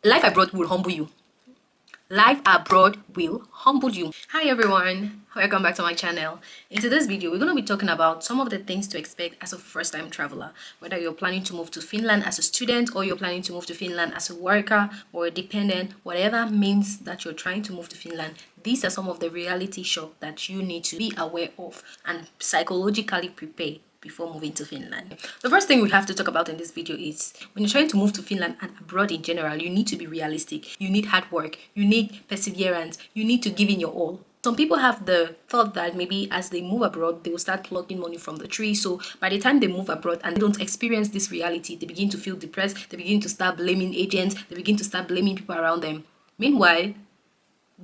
Life abroad will humble you. Life abroad will humble you. Hi everyone, welcome back to my channel. In today's video, we're going to be talking about some of the things to expect as a first-time traveler. Whether you're planning to move to Finland as a student or you're planning to move to Finland as a worker or a dependent, whatever means that you're trying to move to Finland, these are some of the reality shock that you need to be aware of and psychologically prepare before moving to Finland. The first thing we have to talk about in this video is when you're trying to move to Finland and abroad in general, you need to be realistic. You need hard work. You need perseverance. You need to give in your all. Some people have the thought that maybe as they move abroad, they will start plucking money from the tree. So by the time they move abroad and they don't experience this reality, they begin to feel depressed. They begin to start blaming agents. They begin to start blaming people around them. Meanwhile,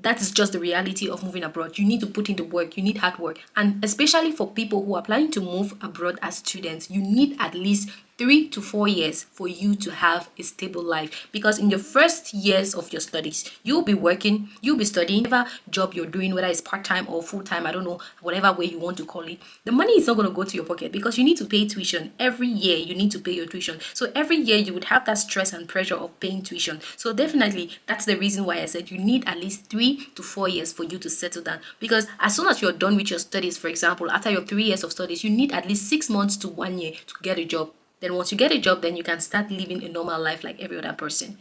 that is just the reality of moving abroad. You need to put in the work. You need hard work. And especially for people who are planning to move abroad as students, you need at least 3 to 4 years for you to have a stable life, because in your first years of your studies, you'll be working, you'll be studying, whatever job you're doing, whether it's part-time or full-time, I don't know, whatever way you want to call it, the money is not going to go to your pocket because you need to pay tuition every year. You need to pay your tuition, so every year you would have that stress and pressure of paying tuition. So definitely that's the reason why I said you need at least 3 to 4 years for you to settle down, because as soon as you're done with your studies, for example, after your 3 years of studies, you need at least 6 months to 1 year to get a job. Then once you get a job, then you can start living a normal life like every other person.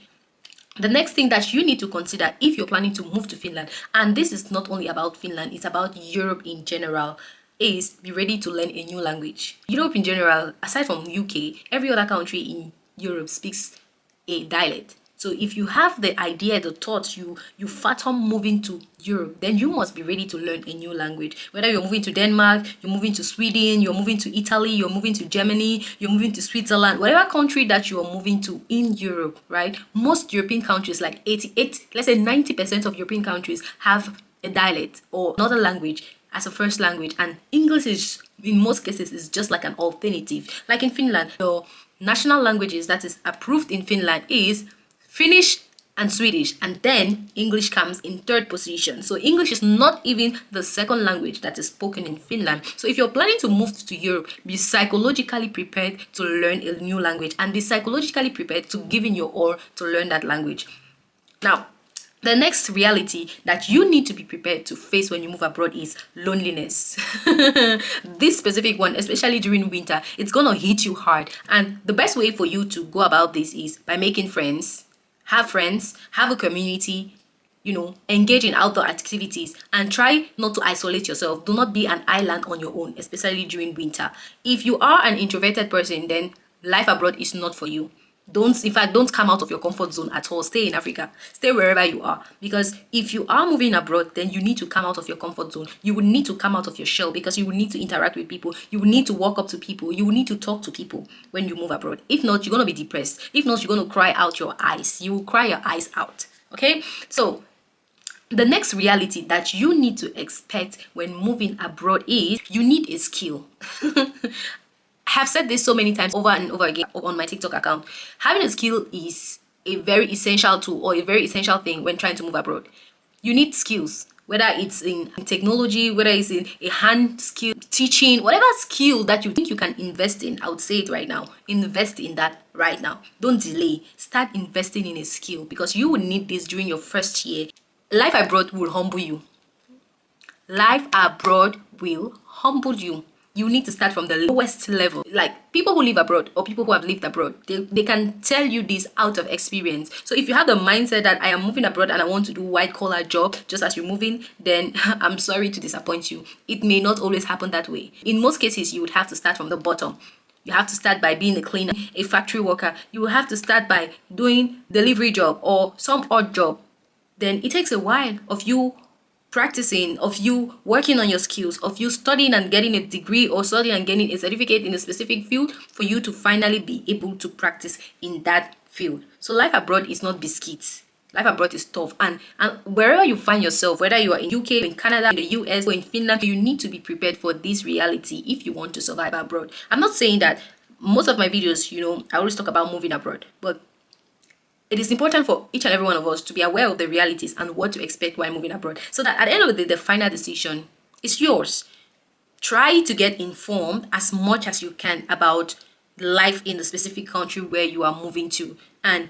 The next thing that you need to consider if you're planning to move to Finland, and this is not only about Finland, it's about Europe in general, is be ready to learn a new language. Europe in general, aside from UK, every other country in Europe speaks a dialect. So if you have the idea, the thought, you fathom moving to Europe, then you must be ready to learn a new language. Whether you're moving to Denmark, you're moving to Sweden, you're moving to Italy, you're moving to Germany, you're moving to Switzerland, whatever country that you are moving to in Europe, right? Most European countries, like 88, let's say 90% of European countries have a dialect or another language as a first language, and English is in most cases is just like an alternative. Like in Finland, the national languages that is approved in Finland is Finnish and Swedish, and then English comes in third position. So English is not even the second language that is spoken in Finland. So if you're planning to move to Europe, be psychologically prepared to learn a new language and be psychologically prepared to give in your all to learn that language. Now, the next reality that you need to be prepared to face when you move abroad is loneliness. This specific one, especially during winter, it's gonna hit you hard. And the best way for you to go about this is by making friends, have a community, engage in outdoor activities, and try not to isolate yourself. Do not be an island on your own, especially during winter. If you are an introverted person, then life abroad is not for you. Don't come out of your comfort zone at all. Stay in Africa. Stay wherever you are. Because if you are moving abroad, then you need to come out of your comfort zone. You will need to come out of your shell because you will need to interact with people. You will need to walk up to people. You will need to talk to people when you move abroad. If not, you're going to be depressed. If not, you're going to cry out your eyes. You will cry your eyes out. Okay? So, the next reality that you need to expect when moving abroad is you need a skill. I have said this so many times over and over again on my TikTok account. Having a skill is a very essential tool or a very essential thing when trying to move abroad. You need skills, whether it's in technology, whether it's in a hand skill, teaching, whatever skill that you think you can invest in. I would say it right now. Invest in that right now. Don't delay. Start investing in a skill because you will need this during your first year. Life abroad will humble you. Life abroad will humble you. You need to start from the lowest level. Like people who live abroad or people who have lived abroad, they can tell you this out of experience. So if you have the mindset that I am moving abroad and I want to do white collar job just as you're moving, then I'm sorry to disappoint you. It may not always happen that way. In most cases, you would have to start from the bottom. You have to start by being a cleaner, a factory worker. You will have to start by doing delivery job or some odd job. Then it takes a while of you practicing, of you working on your skills, of you studying and getting a degree or studying and getting a certificate in a specific field for you to finally be able to practice in that field. So life abroad is not biscuits. Life abroad is tough, and wherever you find yourself, whether you are in UK, in Canada, in the US, or in Finland, you need to be prepared for this reality if you want to survive abroad. I'm not saying that most of my videos, I always talk about moving abroad, but it is important for each and every one of us to be aware of the realities and what to expect while moving abroad, so that at the end of the day, the final decision is yours. Try to get informed as much as you can about life in the specific country where you are moving to, and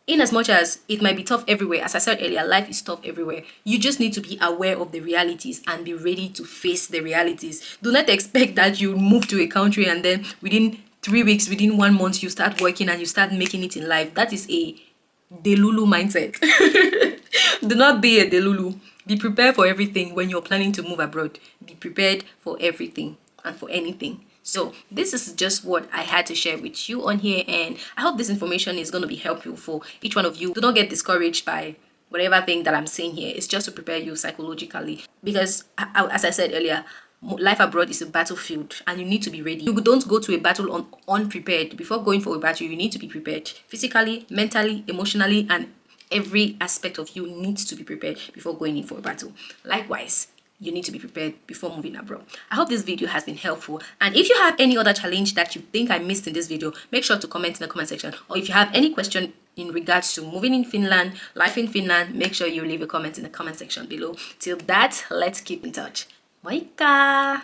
In as much as it might be tough everywhere, as I said earlier, life is tough everywhere. You just need to be aware of the realities and be ready to face the realities. Do not expect that you move to a country and then within 3 weeks, within 1 month, you start working and you start making it in life. That is a Delulu mindset. Do not be a Delulu. Be prepared for everything when you're planning to move abroad. Be prepared for everything and for anything. So this is just what I had to share with you on here, and I hope this information is going to be helpful for each one of you. Do not get discouraged by whatever thing that I'm saying here. It's just to prepare you psychologically, because as I said earlier, life abroad is a battlefield and you need to be ready. You don't go to a battle unprepared. Before going for a battle, you need to be prepared physically, mentally, emotionally, and every aspect of you needs to be prepared before going in for a battle. Likewise, you need to be prepared before moving abroad. I hope this video has been helpful, and if you have any other challenge that you think I missed in this video, make sure to comment in the comment section. Or if you have any question in regards to moving in Finland, life in Finland, make sure you leave a comment in the comment section below. Till that, let's keep in touch. Moikka!